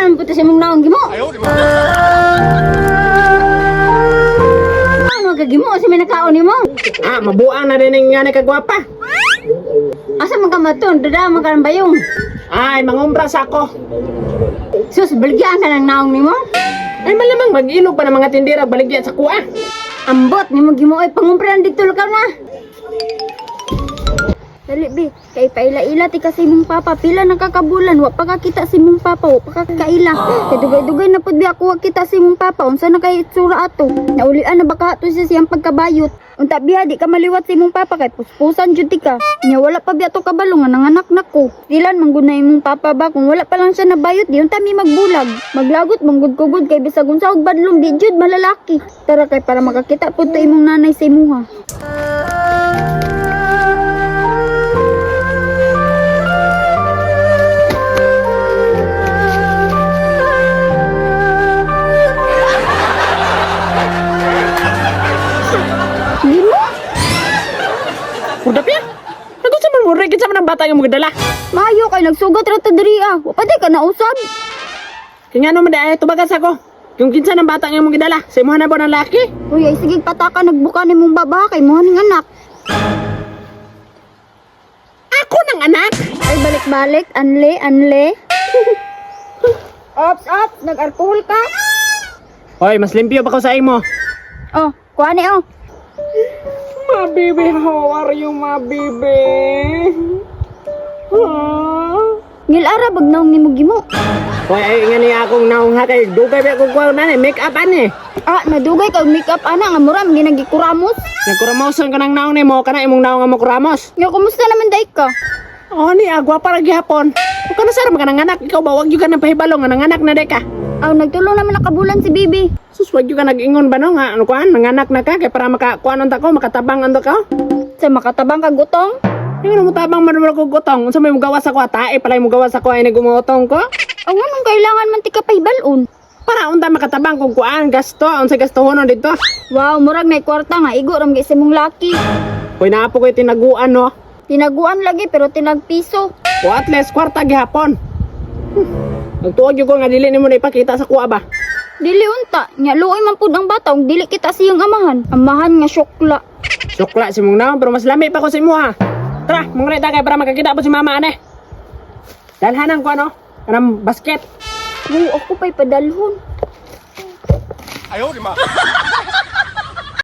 Saan puti si mong naong gimo? Ano kagimo si may nakaon nimo? Mabuang na rin nga ni kagwapa. Asa man ka maton? Dada man ka ng bayong. Ay, mangumbras ako. Sus, baligyan ka ng naong nimo? Ay, malamang mag-ilog pa ng mga tindera baligyan sa kuha. Ambot ni mo gimo ay pangumprahan dito ka na. Dali bi, kay paila-ila ti kasi mong papa pila nakakabulan wa pa kakita si mong papa wa pa kakaila. Kay dugay-dugay na pud bi ako wa kita si mong papa unsa na kay itsura ato. Naulian na baka ato siya siyang pagkabayot. Unta biha di ka maliwat si mong papa kay puspusan jud ti ka. Nya wala pa bi ato kabalo nga nanganak nako. Dilan mangguna imong papa ba kung wala pa lang siya nabayot di unta mi magbulag. Maglagot manggud-kugod kay bisag unsa og badlong di jud malalaki. Tara kay para makakita pud to imong nanay sa imuha. Udap yan. Nagunsa man mo, rekit sa man ang bata nga mo gadala. Mayo kay nagsugat ra ta diri ah. Wa pa di ka nausab. Kaya nga naman dahil tubagas ako. Yung kinsa ng bata nga mo gadala, sa imuha na ba ng laki? Uy, ay sige pataka nagbuka ni mong baba kay mo ning anak. Ako ng anak? Ay balik-balik, anle. Ops, nag-alcohol ka? Hoy, mas limpyo ba ko sa imo? Oh, kuha ni oh. Ma baby, how are you, ma baby? Ngil ara bag naong nimo gimo. Hoy, ay nga niya akong naong ha kay dugay ba akong kuha na make up ani. Nadugay kag makeup ana nga muram ginagikuramos. Nagkuramoson ka ng naong nimo, kana imong naong nga mo kuramos. Nga kumusta naman day ka? Oh, ni agwa para gihapon. Kung ka nasara ka ng anak, ikaw ba wag yung ka ng pahibalo nga ng anak na deka? Nagtulong naman nakabulan si Bibi. Sus, wag yung ka nag-ingon ba no nga? Ano kuhan, nanganak na ka, kaya para makakuan ta ko, makatabang ando ka? Sa makatabang kag gutong? Yung mo tabang man ko gutong, unsa may mugawas ako atae, pala yung mugawas ako ay nagumutong ko? Anong kailangan man ti ka pahibalon? Para unta makatabang kung kuan, gasto, unsa gastohonon dito? Wow, murag may kwarta nga, igo ram gyud sa mong laki. Hoy, naapo ko tinaguan no? Tinaguan lagi pero tinagpiso. O at least, kwarta gihapon. Nagtuog yung ko nga dili nimo na ipakita sa kuha ba? Dili unta, nya luoy man pud ang bata ug dili kita siyang amahan. Amahan nga syokla. Sukla si mong naong, pero mas lami pa ko sa imo ha. Tara, mong reta kay para makakita po si mama ane. Dalhanan ko ano, kanang basket. Wow, ako pa'y padalhon. Ayaw, di ma.